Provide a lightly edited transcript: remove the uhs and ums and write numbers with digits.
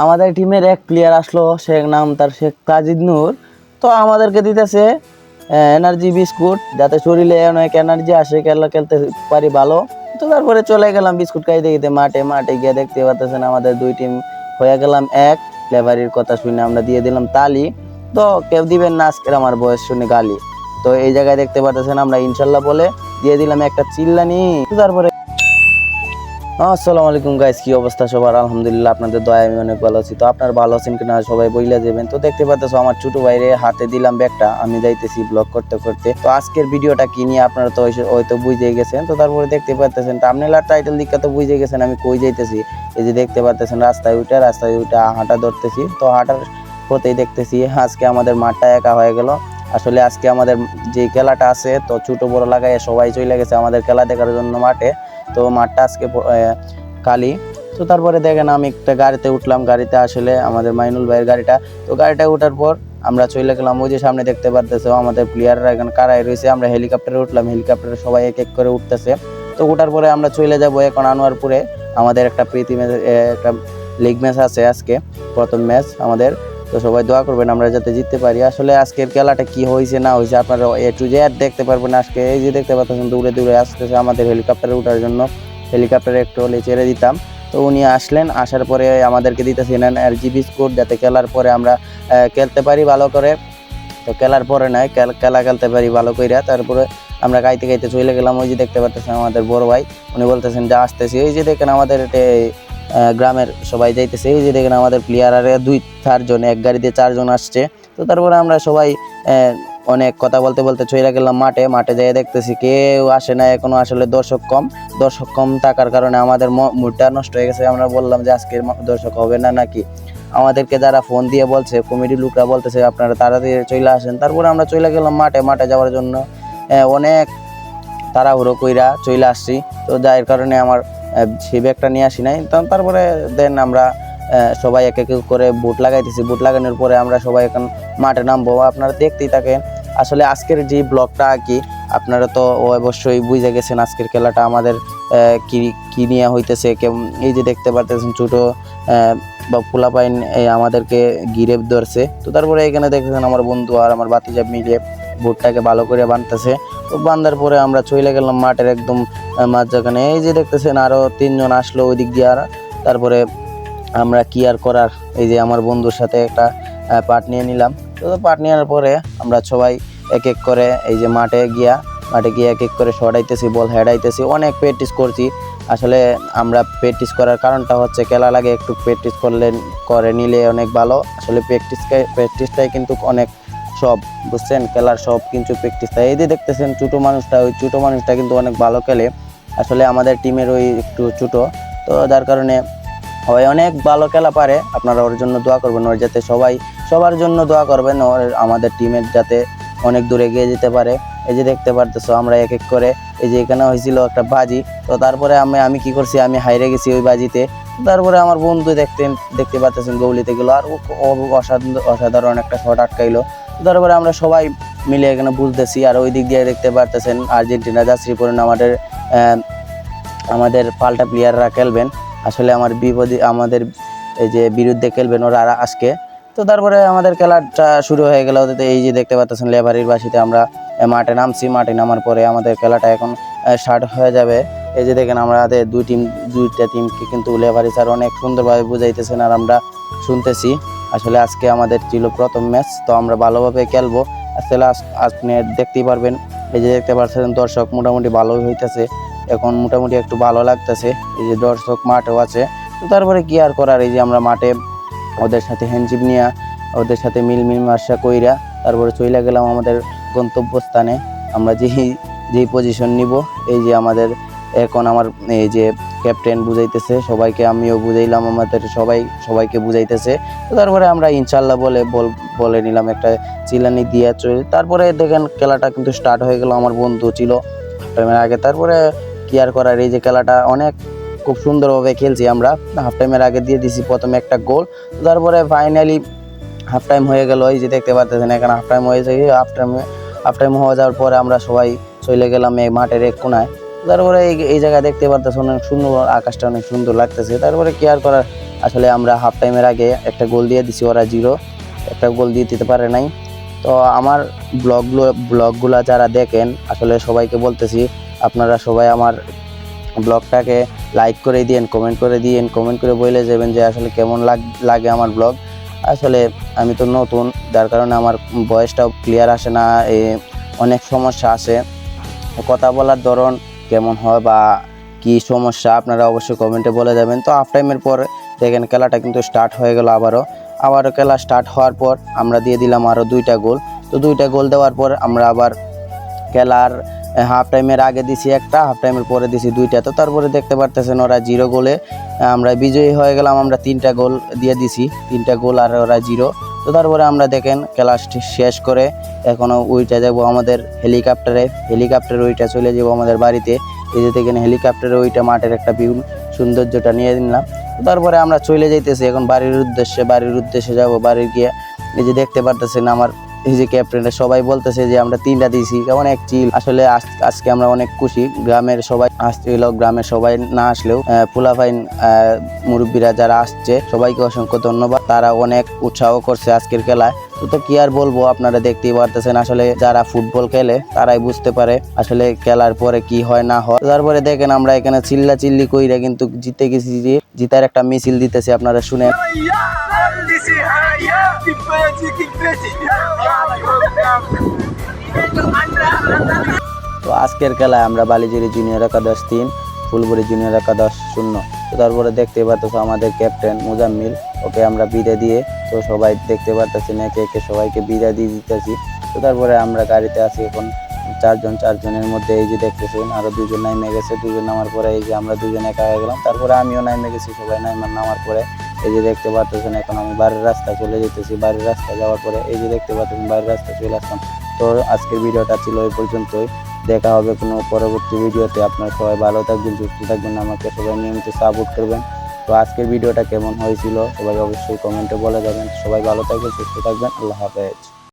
আমাদের টিমের এক প্লেয়ার আসলো, নাম তার শেখ তাজিদ নূর। তো আমাদেরকে দিতেছে এনার্জি বিস্কুট, যাতে শরীরে অনেক এনার্জি আসে, খেলা খেলতে পারি ভালো। তো তারপরে চলে গেলাম বিস্কুট খাইতে খাইতে মাঠে মাঠে গিয়ে দেখতে পাচ্ছেন আমাদের দুই টিম হয়ে গেলাম এক। লেভারির কথা শুনে আমরা দিয়ে দিলাম তালি। তো কেউ দিবেন না আজকের আমার বয়স শুনে গালি। তো এই জায়গায় দেখতে পাচ্ছেন আমরা ইনশাল্লাহ বলে দিয়ে দিলাম একটা চিল্লানি। তারপরে আসসালামু আলাইকুম গাইস, কি অবস্থা সবার? আলহামদুলিল্লাহ, আপনাদের দয়ায় আমি অনেক ভালো আছি। তো আপনারা ভালো আছেন কিনা সবাই বইলা যাবেন। তো দেখতে পাচ্ছেন আমার ছোট ভাইরে হাতে দিলাম ব্যাগটা, আমি যাইতেছি ব্লগ করতে করতে। তো আজকের ভিডিওটা কি নিয়ে আপনারা তো হয়তো বুঝে গেছেন। তো তারপরে দেখতে পাচ্ছেন থাম্বনেল আর টাইটেল দিকে তো বুঝে গেছেন আমি কই যাইতেছি। এই যে দেখতে পাচ্ছেন রাস্তায় উঠে হাঁটা ধরতেছি। তো হাঁটার পথেই দেখতেছি আজকে আমাদের মাঠটা একা হয়ে গেল। আসলে আজকে আমাদের যে খেলাটা আছে, তো ছোট বড় লাগাই সবাই চলে গেছে আমাদের খেলা দেখার জন্য মাঠে। তো মাঠটা আজকে খালি। তো তারপরে দেখেন আমি একটা গাড়িতে উঠলাম, গাড়িতে আসলে আমাদের মাইনুল ভাইয়ের গাড়িটা। তো গাড়িটা উঠার পর আমরা চলে গেলাম, ওই যে সামনে দেখতে পারতেছে আমাদের প্লেয়াররা এখানে কারাই রয়েছে। আমরা হেলিকপ্টারে উঠলাম, হেলিকপ্টারে সবাই এক এক করে উঠতেছে। তো উঠার পরে আমরা চলে যাব এখন আনোয়ারপুরে। আমাদের একটা প্রীতি ম্যাচ, একটা লিগ ম্যাচ আছে আজকে, প্রথম ম্যাচ আমাদের। তো সবাই দোয়া করবেন আমরা যাতে জিততে পারি। আসলে আজকের খেলাটা কি হয়েছে না হয়েছে আপনারা একটু যে দেখতে পারবেন আজকে। এই যে দেখতে পাচ্ছেন দূরে দূরে আসতেছে আমাদের হেলিকপ্টারে ওঠার জন্য। হেলিকপ্টারে একটু হলে ছেড়ে দিতাম। তো উনি আসলেন, আসার পরে আমাদেরকে দিতেছেন এনার্জি বিস্কুট, যাতে খেলার পরে আমরা খেলতে পারি ভালো করে। তো খেলার পরে নয়, খেলা খেলতে পারি ভালো কইরা। তারপরে আমরা গাইতে গাইতে চলে গেলাম। ওই যে দেখতে পাচ্ছেন আমাদের বড় ভাই, উনি বলতেছেন যে আসতেছি। এই যে দেখেন আমাদের গ্রামের সবাই যাইতেছে। এই যে দেখেন আমাদের প্লেয়ার আর 2-4 জন, এক গাড়িতে 4 জন আসছে। তো তারপরে আমরা সবাই অনেক কথা বলতে বলতে চলে গেলাম মাঠে। মাঠে যেয়ে দেখতেছি কেউ আসে না এখনো। আসলে দর্শক কম থাকার কারণে আমাদের মুডটা নষ্ট হয়ে গেছে। আমরা বললাম যে আজকের দর্শক হবে না নাকি। আমাদেরকে যারা ফোন দিয়ে বলছে, কমিটি লোকরা বলতেছে আপনারা তাড়াতাড়ি চলে আসেন। তারপরে আমরা চলে গেলাম মাঠে যাওয়ার জন্য। অনেক তাড়াহুড়ো কইরা চলে আসছি। তো যার কারণে আমার সেই ব্যাগটা নিয়ে আসি নাই। তারপরে দেন আমরা সবাই এক এক করে বুট লাগাইতেছি। বুট লাগানোর পরে আমরা সবাই এখন মাঠে নামবো, আপনারা দেখতেই থাকেন। আসলে আজকের যে ব্লগটা কি, আপনারা তো অবশ্যই বুঝে গেছেন আজকের খেলাটা আমাদের কি নিয়ে হইতেছে। এই যে দেখতে পারতেছেন ছোটো বা পোলাপাইন আমাদেরকে ঘিরে ধরছে। তো তারপরে এখানে দেখতেছেন আমার বন্ধু আর আমার বাতিজা মিলে বুটটাকে ভালো করে বাঁধতেছে। তো বাঁধার পরে আমরা চলে গেলাম মাঠের একদম মাঝখানে। এই যে দেখতেছেন আরও 3 জন আসলো ওই দিক দিয়ে। আর তারপরে আমরা কি আর করার, এই যে আমার বন্ধুর সাথে একটা পাট নিয়ে নিলাম। তো পাট নেওয়ার পরে আমরা সবাই এক এক করে এই যে মাঠে গিয়ে এক এক করে শর্টাইতেছি, বল হেডাইতেছি। অনেক প্র্যাকটিস করছি। আসলে আমরা প্র্যাকটিস করার কারণটা হচ্ছে খেলা লাগে একটু প্র্যাকটিস করে নিলে অনেক ভালো। আসলে প্র্যাকটিসটাই কিন্তু অনেক সব, বুঝছেন, খেলার সব কিন্তু প্র্যাকটিসটা। এই যে দেখতেছেন ওই ছোটো মানুষটা কিন্তু অনেক ভালো খেলে। আসলে আমাদের টিমের ওই একটু ছোটো, তো যার কারণে ওই অনেক ভালো খেলা পারে। আপনারা ওর জন্য দোয়া করবেন, ওর যাতে সবার জন্য দোয়া করবেন, ওর আমাদের টিমের যাতে অনেক দূরে এগিয়ে যেতে পারে। এই যে দেখতে পারতেছো আমরা এক এক করে, এই যে এখানে হয়েছিল একটা বাজি। তো তারপরে আমি কি করছি, আমি হাইরে গেছি ওই বাজিতে। তারপরে আমার বন্ধু দেখতে পারতেছেন গৌলিতে গেলো, আর অসাধারণ একটা শট আটকাইলো। তারপরে আমরা সবাই মিলে এখানে বুঝতেছি। আর ওই দিক দিয়ে দেখতে পারতেছেন আর্জেন্টিনা যাত্রী পড়েন আমাদের পাল্টা প্লেয়াররা খেলবেন। আসলে আমাদের এই যে বিরুদ্ধে খেলবেন ওরা আজকে। তো তারপরে আমাদের খেলাটা শুরু হয়ে গেল। এই যে দেখতে পাচ্ছেন লেভারির বাসিতে আমরা মাঠে নামছি। মাঠে নামার পরে আমাদের খেলাটা এখন স্টার্ট হয়ে যাবে। এই যে দেখেন আমাদের দুইটা টিমকে কিন্তু লেভারি স্যার অনেক সুন্দরভাবে বুঝাইতেছেন আর আমরা শুনতেছি। আসলে আজকে আমাদের ছিল প্রথম ম্যাচ, তো আমরা ভালোভাবে খেলবো। আসলে আপনি দেখতেই পারবেন, এই যে দেখতে পাচ্ছেন দর্শক মোটামুটি ভালোই হইতেছে এখন, মোটামুটি একটু ভালো লাগতেছে। এই যে দর্শক মাঠেও আছে। তো তারপরে কি আর করার, এই যে আমরা মাঠে ওদের সাথে হ্যান্ডশিপ নিয়ে ওদের সাথে মিলমিশা কইরা তারপরে চলে গেলাম আমাদের গন্তব্যস্থানে। আমরা যেই পজিশন নিব, এই যে আমাদের এখন আমার এই যে ক্যাপ্টেন বুঝাইতেছে সবাইকে, আমিও বুঝাইলাম আমাদের সবাইকে বুঝাইতেছে। তো তারপরে আমরা ইনশাল্লাহ বলে নিলাম একটা চিল্লানি দিয়ে চলে। তারপরে দেখেন খেলাটা কিন্তু স্টার্ট হয়ে গেল। আমার বন্ধু ছিল হাফ টাইমের আগে। তারপরে কি আর করার, এই যে খেলাটা খুব সুন্দরভাবে খেলছি আমরা। হাফ টাইমের আগে দিয়ে দিছি প্রথমে একটা গোল। তারপরে ফাইনালি হাফ টাইম হয়ে গেল। এই যে দেখতে পাচ্ছেন এখানে হাফ টাইম হয়েছে। হাফ টাইম হয়ে যাওয়ার পরে আমরা সবাই চলে গেলাম এই মাঠের এক কোনায়। তারপরে এই জায়গা দেখতে পারতেছে অনেক সুন্দর, আকাশটা অনেক সুন্দর লাগতেছে। তারপরে কি আর করার, আসলে আমরা হাফ টাইমের আগে একটা গোল দিয়ে দিছি, ওরা 0 একটা গোল দিয়ে দিতে পারে নাই। তো আমার ব্লগগুলো যারা দেখেন, আসলে সবাইকে বলতেছি আপনারা সবাই আমার ব্লগটাকে লাইক করে দিন, কমেন্ট করে দিন, কমেন্ট করে বলে যাবেন যে আসলে কেমন লাগে আমার ব্লগ। আসলে আমি তো নতুন, যার কারণে আমার ভয়েসটাও ক্লিয়ার আসে না, অনেক সমস্যা আসে, কথা বলার ধরন কেমন হয় বা কি সমস্যা আপনারা অবশ্যই কমেন্টে বলে যাবেন। তো হাফ টাইমের পর দেখেন খেলাটা কিন্তু স্টার্ট হয়ে গেল, আবারও খেলা স্টার্ট হওয়ার পর আমরা দিয়ে দিলাম আরও 2টা গোল। তো 2টা গোল দেওয়ার পর আমরা আবার খেলার হাফ টাইমের আগে দিছি একটা, হাফ টাইমের পরে দিছি 2টা। তো তারপরে দেখতে পারতেছেন ওরা 0 গোলে আমরা বিজয়ী হয়ে গেলাম। আমরা 3টা গোল দিয়ে দিছি, 3টা গোল আর ওরা 0। তো তারপরে আমরা দেখেন খেলা শেষ করে এখনও ওইটা যাবো আমাদের হেলিকপ্টারে ওইটা চলে যাবো আমাদের বাড়িতে। এই যে দেখেন হেলিকপ্টারে ওইটা মাঠের একটা ভিউ সৌন্দর্যটা নিয়ে নিলাম। তারপরে আমরা চলে যাইতেছি এখন বাড়ির উদ্দেশ্যে যাব। বাড়ি গিয়ে এই যে দেখতে পারতেছেন আমার এই যে ক্যাপ্টেনরা সবাই বলতেছে যে আমরা 3টা দিয়েছি, কেমন এক চিল। আসলে আজকে আমরা অনেক খুশি, গ্রামের সবাই আসছিল, গ্রামের সবাই না আসলেও পোলাপাইন মুরব্বীরা যারা আসছে সবাইকে অসংখ্য ধন্যবাদ, তারা অনেক উৎসাহ করছে আজকের খেলায়। তো কি আর বলবো, আপনারা দেখতেই পারতেছেন, আসলে যারা ফুটবল খেলে তারাই বুঝতে পারে আসলে খেলার পরে কি হয় না হয়। তারপরে দেখেন আমরা এখানে চিল্লি কইরা কিন্তু জিতে গেছি, জিতার একটা মিছিল দিতেছি, আপনারা শুনেন। তো আজকের খেলায় আমরা বালিজুরি জুনিয়র একাদশ 3, ফুলবুড়ি জুনিয়র একাদশ 0। তো তারপরে দেখতে পারতেছো আমাদের ক্যাপ্টেন মুজাম্মিল, ওকে আমরা বিদায় দিয়ে, তো সবাই দেখতে পারতেছেন একে একে সবাইকে বিদায় দিয়ে দিতেছি। তো তারপরে আমরা গাড়িতে আছি এখন 4জনের মধ্যে এই যে দেখতেছেন আরো 2জন নামে গেছে। 2জন নামার পরে এই যে আমরা 2জন একা হয়ে গেলাম। তারপরে আমিও নামে গেছি, সবাই নামার পরে এই যে দেখতে পারতেছেন এখন আমি বাড়ির রাস্তায় চলে যেতেছি। বাড়ির রাস্তায় যাওয়ার পরে এই যে দেখতে পাচ্ছেন বাড়ির রাস্তায় চলে আসলাম। তো আজকের ভিডিওটা ছিল এই পর্যন্তই, দেখা হবে কোনো পরবর্তী ভিডিওতে। আপনারা সবাই ভালো থাকবেন, সুস্থ থাকবেন, আমাকে সবাই নিয়মিত সাপোর্ট করবেন। তো আজকের ভিডিওটা কেমন হয়েছিল সবাই অবশ্যই কমেন্টে বলে যাবেন। সবাই ভালো থাকবেন, সুস্থ থাকবেন, আল্লাহ হাফেজ।